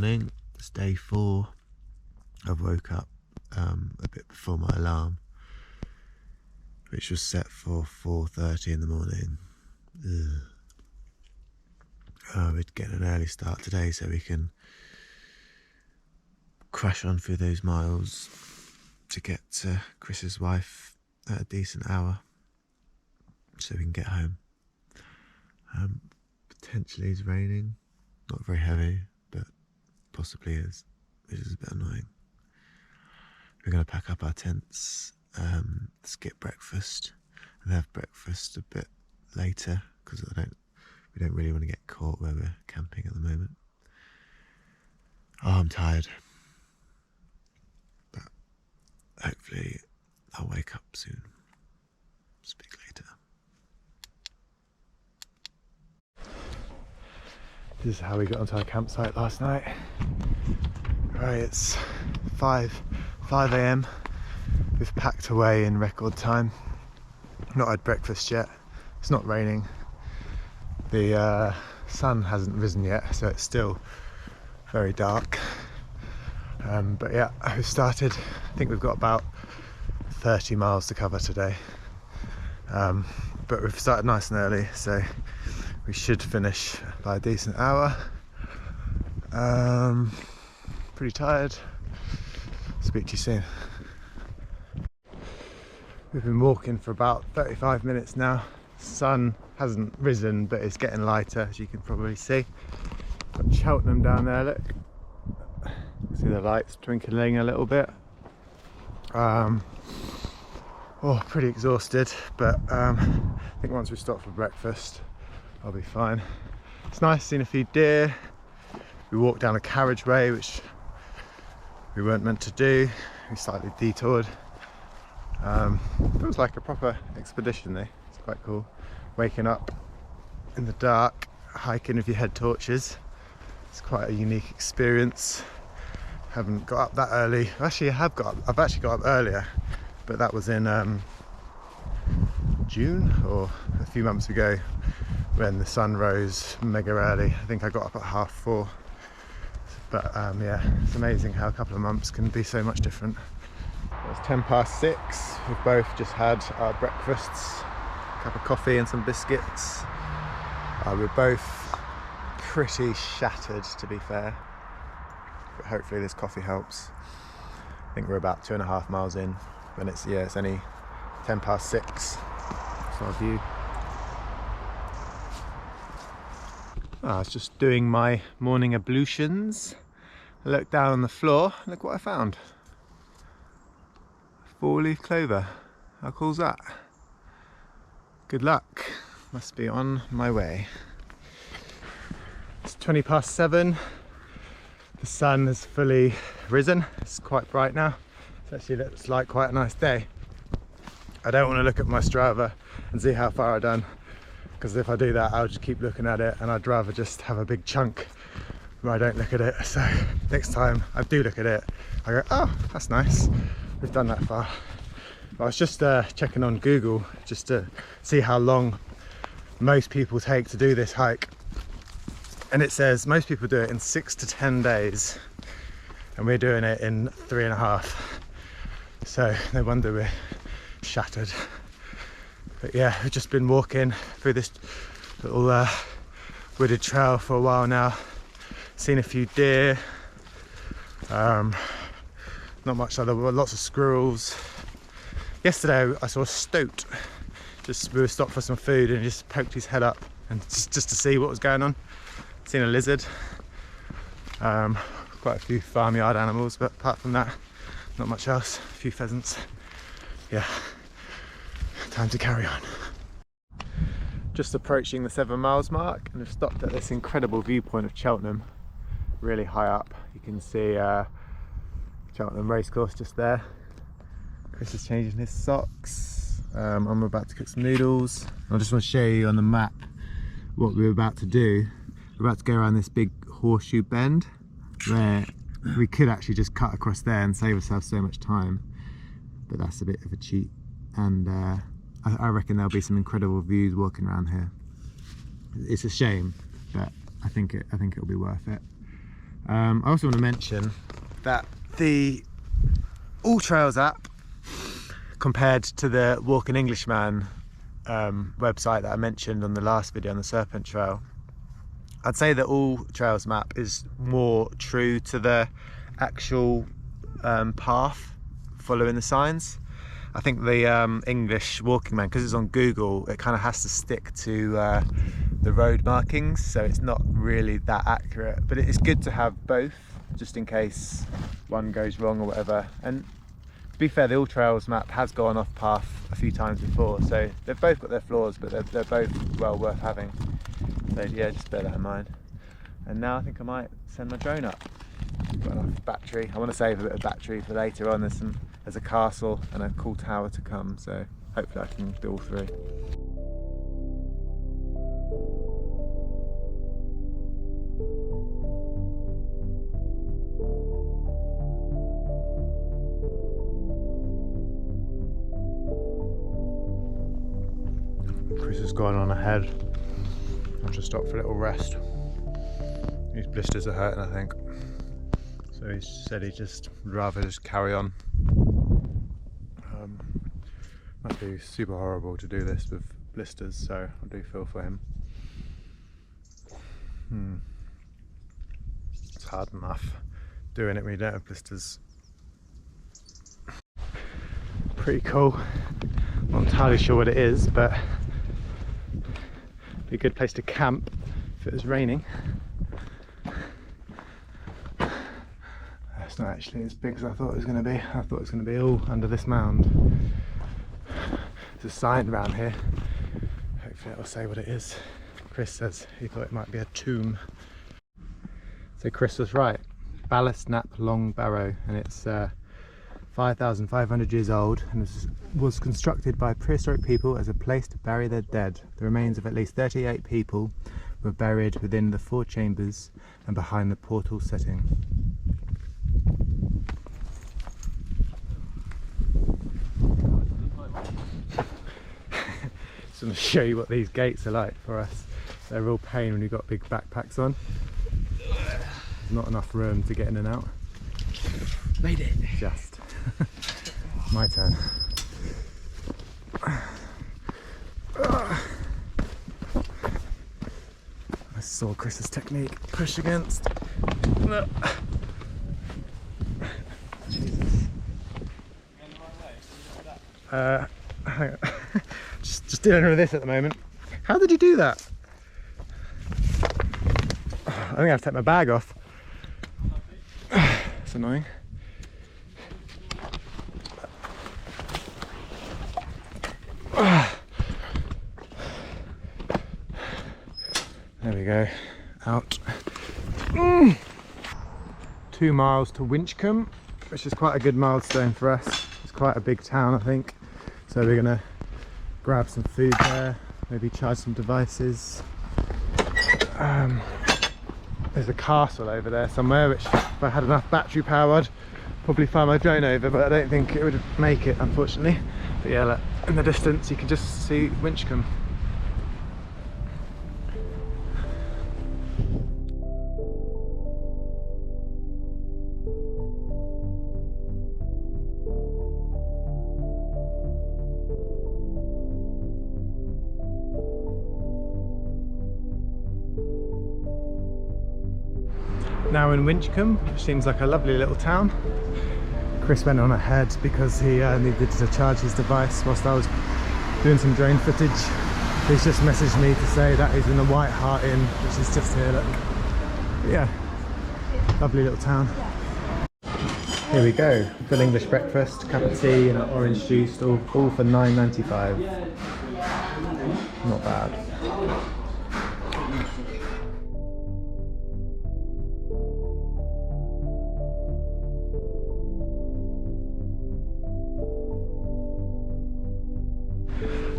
morning. It's day 4. I woke up a bit before my alarm, which was set for 4:30 in the morning. We're getting an early start today so we can crash on through those miles to get to Chris's wife at a decent hour so we can get home. Potentially it's raining, not very heavy, but possibly is, which is a bit annoying. We're going to pack up our tents, skip breakfast, and have breakfast a bit later because we don't really want to get caught where we're camping at the moment. Oh, I'm tired, but hopefully I'll wake up soon. Speak later. This is how we got onto our campsite last night. Right, it's 5 a.m. We've packed away in record time. Not had breakfast yet. It's not raining. The sun hasn't risen yet, so it's still very dark. But yeah, we've started. I think we've got about 30 miles to cover today. But we've started nice and early, so we should finish by a decent hour. Pretty tired. Speak to you soon. We've been walking for about 35 minutes now. Sun hasn't risen, but it's getting lighter, as you can probably see. Got Cheltenham down there, look. See the lights twinkling a little bit. Pretty exhausted, but I think once we stop for breakfast, I'll be fine. It's nice seeing a few deer. We walked down a carriageway, which we weren't meant to do. We slightly detoured. It was like a proper expedition though. It's quite cool. Waking up in the dark, hiking with your head torches. It's quite a unique experience. Haven't got up that early. Actually, I've actually got up earlier, but that was in June or a few months ago when the sun rose mega early. I think I got up at 4:30. But yeah, it's amazing how a couple of months can be so much different. It's 6:10. We've both just had our breakfasts, a cup of coffee and some biscuits. We're both pretty shattered, to be fair, but hopefully this coffee helps. I think we're about 2.5 miles in, and it's only 6:10. That's our view. I was just doing my morning ablutions. I looked down on the floor, look what I found. 4-leaf clover. How cool is that? Good luck. Must be on my way. It's 7:20. The sun has fully risen. It's quite bright now. It actually looks like quite a nice day. I don't want to look at my Strava and see how far I've done, because if I do that I'll just keep looking at it, and I'd rather just have a big chunk where I don't look at it. So next time I do look at it, I go, oh, that's nice, we've done that far. But I was just checking on Google just to see how long most people take to do this hike, and it says most people do it in 6 to 10 days, and we're doing it in 3.5. So no wonder we're shattered. But yeah, we've just been walking through this little wooded trail for a while now. Seen a few deer. Not much other, lots of squirrels. Yesterday I saw a stoat. We were stopped for some food, and he just poked his head up and just to see what was going on. Seen a lizard. Quite a few farmyard animals, but apart from that, not much else. A few pheasants. Yeah. Time to carry on. Just approaching the 7 miles mark, and we've stopped at this incredible viewpoint of Cheltenham, really high up. You can see Cheltenham racecourse just there. Chris is changing his socks. I'm about to cook some noodles. I just want to show you on the map what we're about to do. We're about to go around this big horseshoe bend where we could actually just cut across there and save ourselves so much time, but that's a bit of a cheat. And I reckon there'll be some incredible views walking around here. It's a shame, but I think it'll be worth it. I also want to mention that the All Trails app, compared to the Walking Englishman website that I mentioned on the last video on the Serpent Trail, I'd say the All Trails map is more true to the actual path following the signs. I think the English Walking Man, because it's on Google, it kind of has to stick to the road markings, so it's not really that accurate, but it's good to have both just in case one goes wrong or whatever. And to be fair, the All Trails map has gone off path a few times before, so they've both got their flaws, but they're both well worth having. So yeah, just bear that in mind. And now I think I might send my drone up. Got enough battery. I want to save a bit of battery for later on. There's a castle and a cool tower to come, so hopefully I can do all three. Chris has gone on ahead. I'll just stop for a little rest. These blisters are hurting, I think. So he said he'd just rather just carry on. Must be super horrible to do this with blisters, so I do feel for him. It's hard enough doing it when you don't have blisters. Pretty cool. Not entirely sure what it is, but be a good place to camp if it was raining. It's not actually as big as I thought it was going to be. I thought it was going to be all under this mound. There's a sign around here. Hopefully it'll say what it is. Chris says he thought it might be a tomb. So Chris was right. Ballast Nap Long Barrow, and it's 5,500 years old, and was constructed by prehistoric people as a place to bury their dead. The remains of at least 38 people were buried within the 4 chambers and behind the portal setting. Just want to show you what these gates are like for us. They're a real pain when you've got big backpacks on. There's not enough room to get in and out. Made it. Just. My turn. I saw Chris's technique. Push against. Jesus. Hang on. just dealing with this at the moment. How did you do that? I think I have to take my bag off. It's annoying. There we go. Out. 2 miles to Winchcombe, which is quite a good milestone for us. It's quite a big town, I think. So we're gonna grab some food there, maybe charge some devices. There's a castle over there somewhere, which if I had enough battery power I'd probably fly my drone over, but I don't think it would make it, unfortunately. But yeah, look, in the distance you can just see Winchcombe. Now in Winchcombe, which seems like a lovely little town. Chris went on ahead because he needed to charge his device whilst I was doing some drone footage. He's just messaged me to say that he's in the White Hart Inn, which is just here, look. But yeah, lovely little town. Here we go, full English breakfast, cup of tea and an orange juice, all for $9.95. Not bad.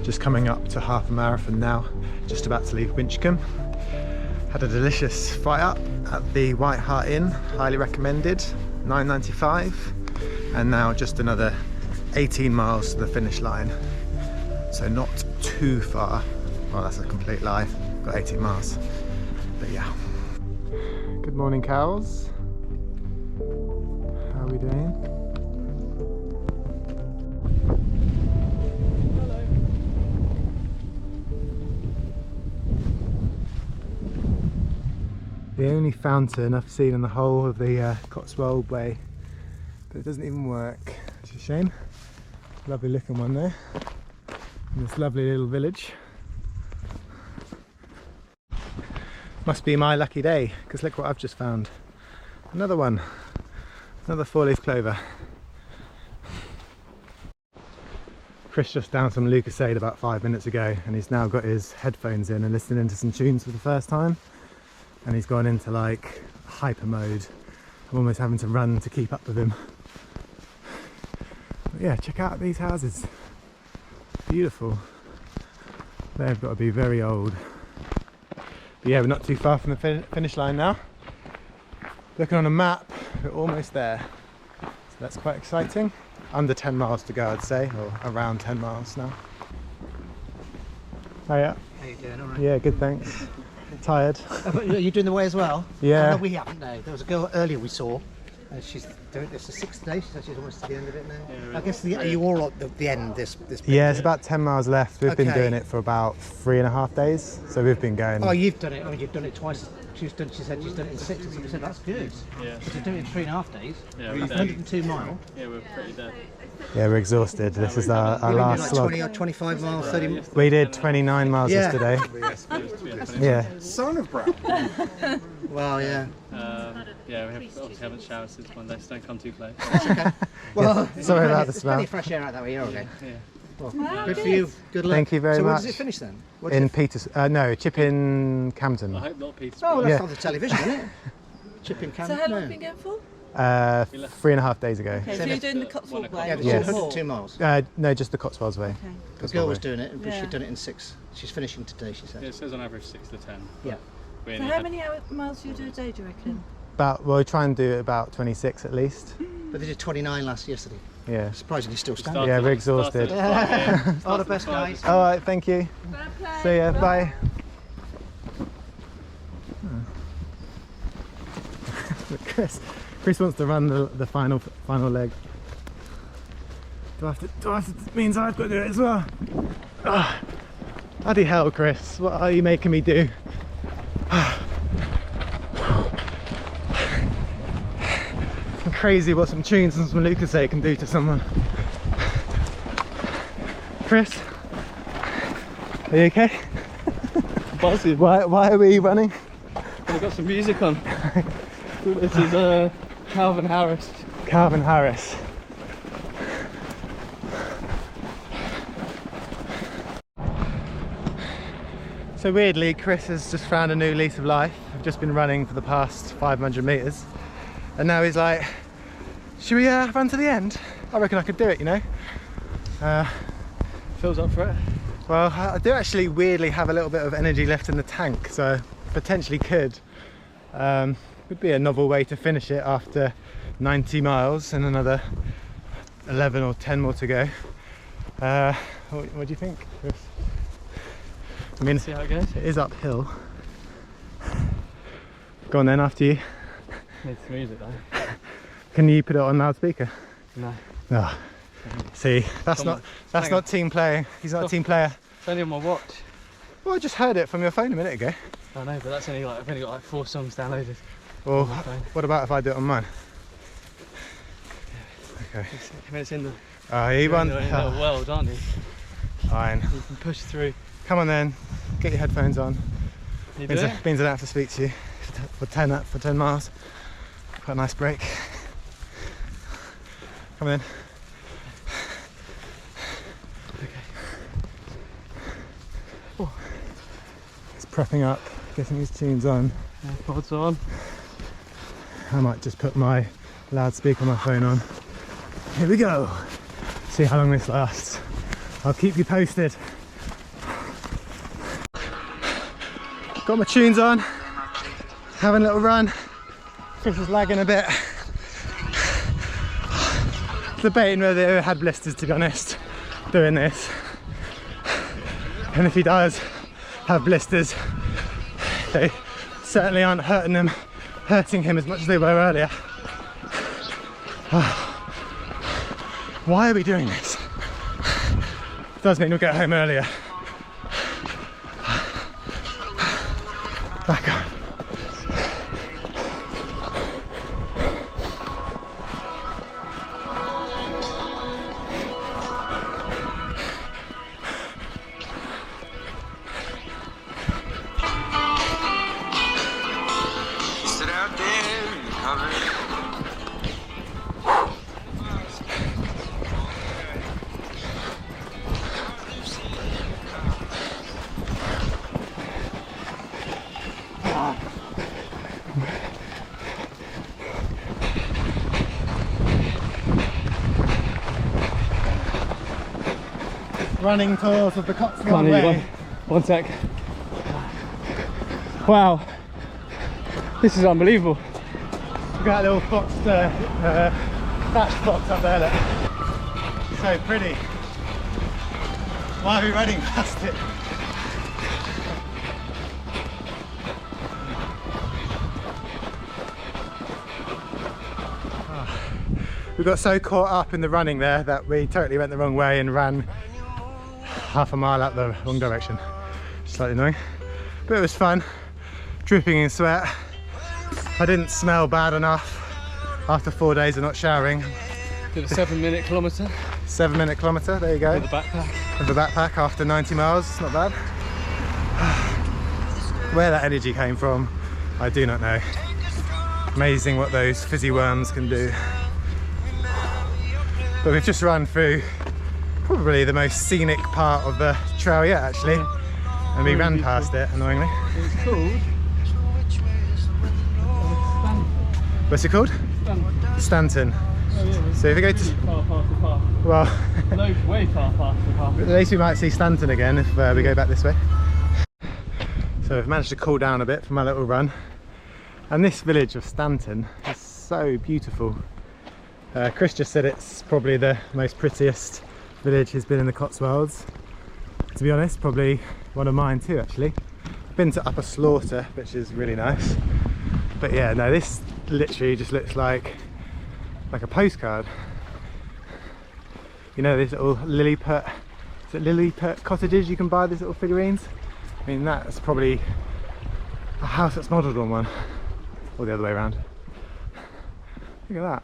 Just coming up to half a marathon now, just about to leave Winchcombe. Had a delicious fry up at the White Hart Inn, highly recommended, $9.95. And now just another 18 miles to the finish line. So not too far. Well, that's a complete lie, got 18 miles. But yeah. Good morning, cows. are we doing? The only fountain I've seen in the whole of the Cotswold Way, but it doesn't even work. It's a shame. Lovely looking one there, in this lovely little village. Must be my lucky day, because look what I've just found. Another one, another 4-leaf clover. Chris just downed some Lucozade about 5 minutes ago, and he's now got his headphones in and listening to some tunes for the first time. And he's gone into like hyper mode. I'm almost having to run to keep up with him. But yeah, check out these houses. Beautiful. They've got to be very old. But yeah, we're not too far from the finish line now. Looking on a map, we're almost there. So that's quite exciting. Under 10 miles to go, I'd say, or around 10 miles now. Hiya. How you doing? All right. Yeah, good, thanks. Tired. Are you doing the way as well? Yeah. Oh, no, we haven't. No, there was a girl earlier we saw. She's doing this the 6th day. She said she's almost to the end of it now. Yeah, I guess are you all at the end? This yeah, it's about 10 miles left. We've been doing it for about 3.5 days, so we've been going. Oh, you've done it. Oh, you've done it twice. She said she's done it in 6. And we said that's good. Yeah. But you're doing it in 3.5 days. Yeah, 102 miles. Yeah, we're pretty dead. Yeah, we're exhausted. This is our last slog. 20 or 25 miles, 30 miles. We did 29 miles yesterday. Yeah. Son of Brown. Well, yeah. Yeah, we obviously haven't showered since Monday, so don't come too close. That's okay. Well, sorry about the there's smell. plenty of fresh air out that way. You're okay. Yeah. Well, good for you. Good luck. Thank you very much. So much. when does it finish then? In Peters, no, Chipping Campden. I hope not Peter. Oh, that's Yeah. on the television, isn't it? Chipping Campden. So how long have you been going for? 3.5 days ago. Okay, so you're doing the Cotswold Way? Yeah, or Yes. 102 miles. No, just the Cotswolds Way. Okay. The girl was doing it, but Yeah. she'd done it in 6. She's finishing today, she said. Yeah, it says on average 6 to 10. Yeah. We So only how had- many miles do you do a day, do you reckon? Well, we try and do about 26 at least. But they did 29 yesterday. Yeah. Surprisingly still we standing. started- Yeah, we're exhausted. started at 5 a.m. All the best, guys. All right, thank you. See ya. Bye. Chris wants to run the final leg. Do I have to, means I've got to do it as well. Oh, bloody hell, Chris, what are you making me do? It's crazy what some tunes and some Lucozade can do to someone. Chris, are you okay? Buzzing. Why are we running? We've got some music on. This is Calvin Harris. Calvin Harris. So weirdly, Chris has just found a new lease of life. I've just been running for the past 500 metres, and now he's like, should we run to the end? I reckon I could do it, you know. Phil's up for it. Well, I do actually weirdly have a little bit of energy left in the tank, so potentially could. Would be a novel way to finish it after 90 miles and another 11 or 10 more to go. What do you think, Chris? I mean, See how it goes. it is uphill. Go on then, after you. Needs some music though. Can you put it on loudspeaker? No. No. See, that's Come on. not team playing. He's not a team player. It's only on my watch. Well, I just heard it from your phone a minute ago. I know, but that's only like I've only got like 4 songs downloaded. Well, my phone. what about if I do it on mine? Okay. I mean, it's in the, He you're won. in the world, aren't you? Fine. You can push through. Come on then. Get your headphones on. You do Means it? I don't have to speak to you for 10 miles. Quite a nice break. Come on then. He's prepping up, getting his tunes on. AirPods on. I might just put my loudspeaker on my phone on. Here we go. See how long this lasts. I'll keep you posted. Got my tunes on. Having a little run. Chris is lagging a bit. Debating whether he had blisters, to be honest, doing this. And if he does have blisters, they certainly aren't hurting him as much as they were earlier. Why are we doing this? It does mean we'll get home earlier. Back up. Sit out there in the cover. Running tours of the Cotswold Can't hear you. Way. One sec. Wow, this is unbelievable. We've got a little fox, thatched fox up there, look. So pretty. Why are we running past it? We got so caught up in the running there that we totally went the wrong way and ran half a mile out the wrong direction. Slightly annoying, but it was fun. Dripping in sweat. I didn't smell bad enough after 4 days of not showering. Did a 7-minute kilometre 7-minute kilometre, there you go. with a backpack. With a backpack after 90 miles, it's not bad. Where that energy came from, I do not know. Amazing what those fizzy worms can do. But we've just run through probably the most scenic part of the trail yet, actually. And we ran past it, annoyingly. It's called What's it called? Stanton. Oh yeah, So if we go to, far past the park. well, No, way far past the park. at least we might see Stanton again if we go back this way. So we've managed to cool down a bit from our little run. And this village of Stanton is so beautiful. Chris just said it's probably the most prettiest village he's been in the Cotswolds. To be honest, probably one of mine too, actually. Been to Upper Slaughter, which is really nice. But yeah, no, this literally just looks like a postcard. You know, these little Lilliput, is it Lilliput cottages you can buy, these little figurines? I mean, that's probably a house that's modelled on one, or the other way around. Look at that.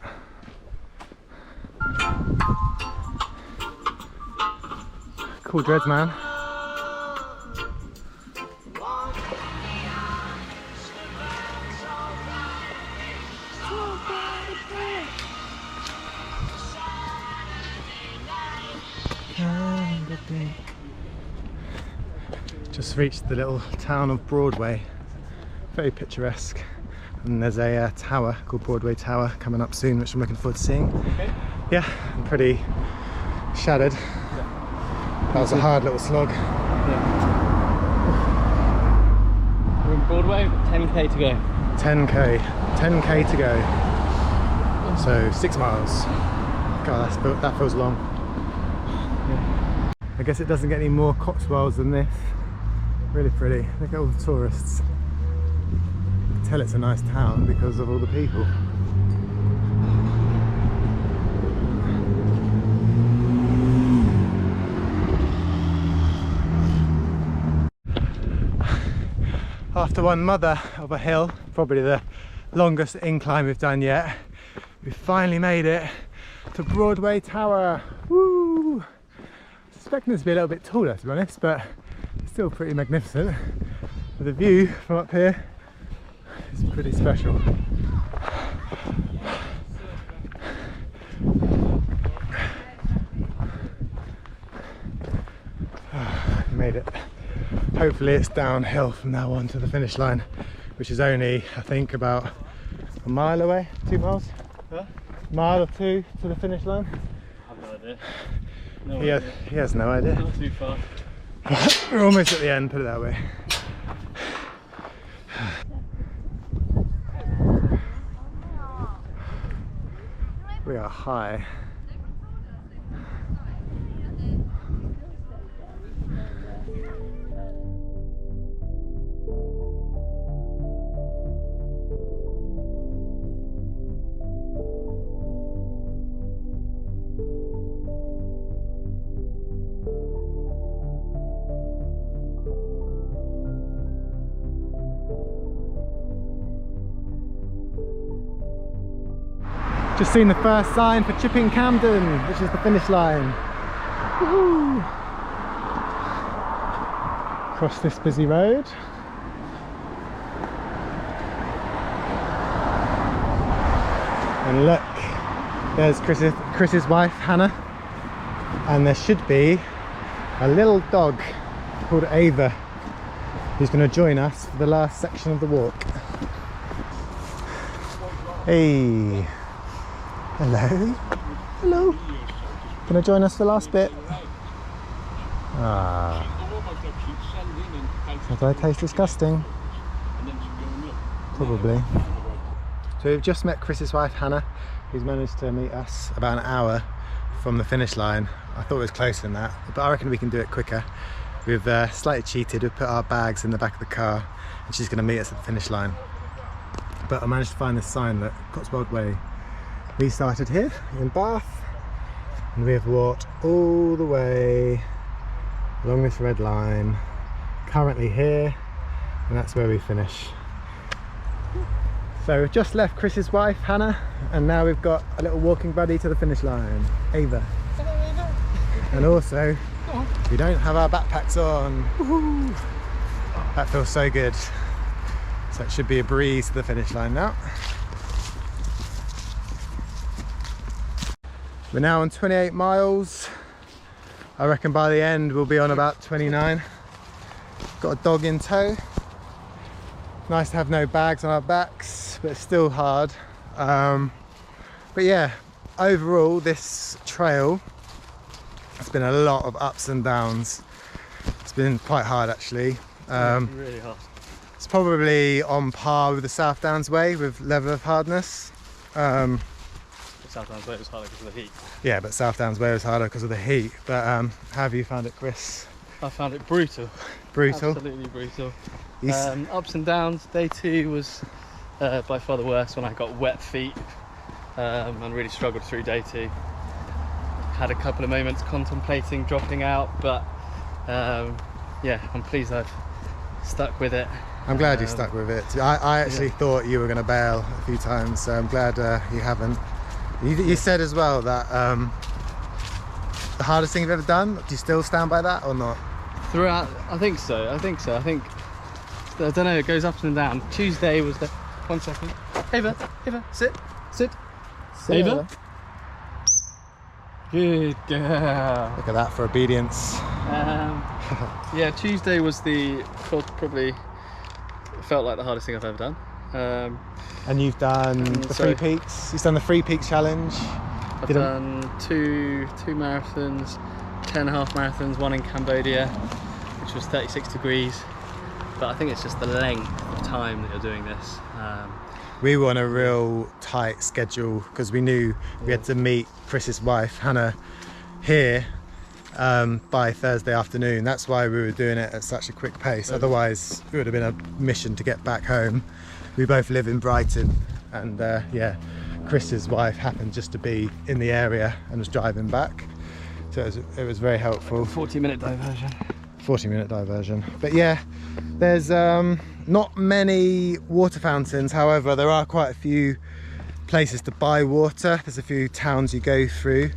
Cool dreads, man. Just reached the little town of Broadway. Very picturesque. And there's a tower called Broadway Tower coming up soon, which I'm looking forward to seeing. Okay. Yeah, I'm pretty shattered. That was a hard little slog. Yeah. We're in Broadway, 10k to go. 10k to go. So 6 miles. God, that feels long. Yeah. I guess it doesn't get any more Cotswolds than this. Really pretty. Look at all the tourists. You can tell it's a nice town because of all the people. After one mother of a hill, probably the longest incline we've done yet, we finally made it to Broadway Tower. Woo! I was expecting this to be a little bit taller, to be honest, but it's still pretty magnificent. But the view from up here is pretty special. Made it. Hopefully it's downhill from now on to the finish line, which is only, I think, about a mile away, 2 miles? Huh? Mile or two to the finish line? I have no idea. No He idea. has no idea. Not too far. We're almost at the end, put it that way. We are high. Just seen the first sign for Chipping Camden, which is the finish line. Woohoo! Across this busy road. And look, there's Chris's wife, Hannah. And there should be a little dog called Ava, who's going to join us for the last section of the walk. Hey, hello, hello. Gonna join us for the last bit? Ah, do I taste disgusting? Probably. So we've just met Chris's wife Hannah, who's managed to meet us about an hour from the finish line. I thought it was closer than that, but I reckon we can do it quicker. We've slightly cheated. We've put our bags in the back of the car and she's going to meet us at the finish line. But I managed to find this sign that Cotswold Way. We started here in Bath and we have walked all the way along this red line, currently here, and that's where we finish. So we've just left Chris's wife Hannah and now we've got a little walking buddy to the finish line, Ava. And also, we don't have our backpacks on. Woohoo! That feels so good. So it should be a breeze to the finish line now. We're now on 28 miles. I reckon by the end we'll be on about 29. Got a dog in tow. Nice to have no bags on our backs, but it's still hard. But yeah, overall this trail, it's been a lot of ups and downs. It's been quite hard actually. Really hard. It's probably on par with the South Downs Way with level of hardness. South Downs Way was harder because of the heat. Yeah, but South Downs Way was harder because of the heat. But how have you found it, Chris? I found it brutal. Brutal? Absolutely brutal. You Ups and downs. Day 2 was by far the worst when I got wet feet and really struggled through day 2. Had a couple of moments contemplating dropping out, but yeah, I'm pleased I've stuck with it. I'm glad you stuck with it. I actually thought you were going to bail a few times, so I'm glad you haven't. You said as well that the hardest thing you've ever done. Do you still stand by that or not? Throughout, I think so. I think I don't know. It goes up and down. Tuesday was the 1 second. Ava, sit. Ava. Good girl. Look at that for obedience. Yeah, Tuesday was probably felt like the hardest thing I've ever done. And you've done the Three Peaks. You've done the Three Peaks challenge. I've done two marathons, 10.5 marathons, one in Cambodia, which was 36 degrees. But I think it's just the length of time that you're doing this. We were on a real tight schedule because we knew we had to meet Chris's wife Hannah here by Thursday afternoon. That's why we were doing it at such a quick pace. Otherwise it would have been a mission to get back home. We both live in Brighton and yeah, Chris's wife happened just to be in the area and was driving back, so it was very helpful. 40-minute diversion. 40-minute diversion. But yeah, there's not many water fountains, however there are quite a few places to buy water. There's a few towns you go through.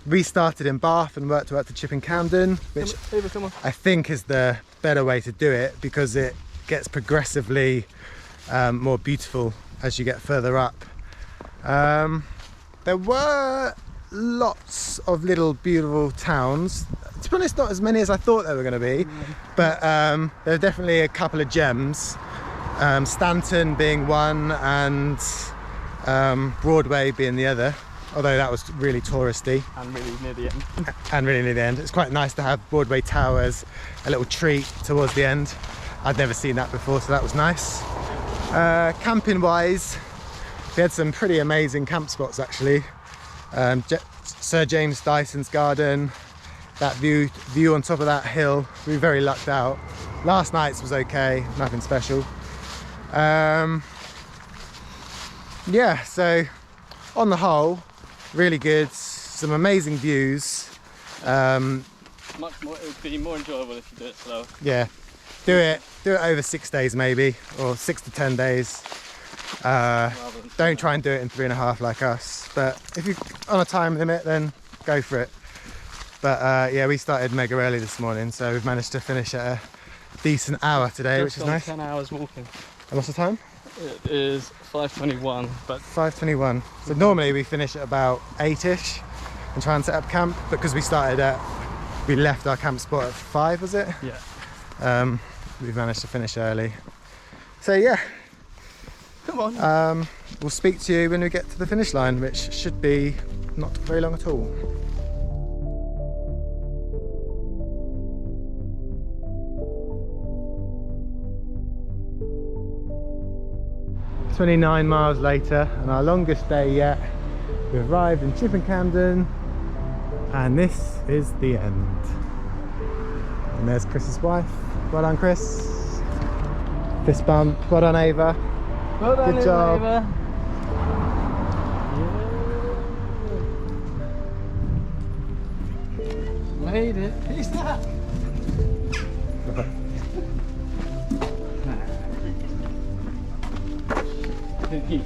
We started in Bath and worked to Chipping Camden, which I think is the better way to do it because it gets progressively more beautiful as you get further up. There were lots of little beautiful towns. To be honest, not as many as I thought there were going to be, but there are definitely a couple of gems. Stanton being one and Broadway being the other, although that was really touristy. And really near the end. And really near the end. It's quite nice to have Broadway Tower as a little treat towards the end. I'd never seen that before, so that was nice. Camping wise, we had some pretty amazing camp spots actually. Sir James Dyson's garden, that view on top of that hill, we were very lucked out. Last night's was okay, nothing special. Yeah, so on the whole, really good, some amazing views. Much more, it would be more enjoyable if you do it slower. Yeah, do it over 6 days maybe, or 6 to 10 days. Don't try and do it in 3.5 like us, but if you're on a time limit, then go for it. But yeah, we started mega early this morning, so we've managed to finish at a decent hour today, which is nice. 10 hours walking. And what's the time? It is 5:21, but 5:21. So normally we finish at about 8ish and try and set up camp, but because we left our camp spot at 5, was it? yeah. We've managed to finish early. So yeah, Come on. we'll speak to you when we get to the finish line, which should be not very long at all. "29 miles later, and our longest day yet. We've arrived in Chippen Camden, and this is the end." And there's Chris's wife. Well done, Chris. Fist bump. Well done, Ava. Well done, Good job. Ava. Yeah. Made it. Who's that? He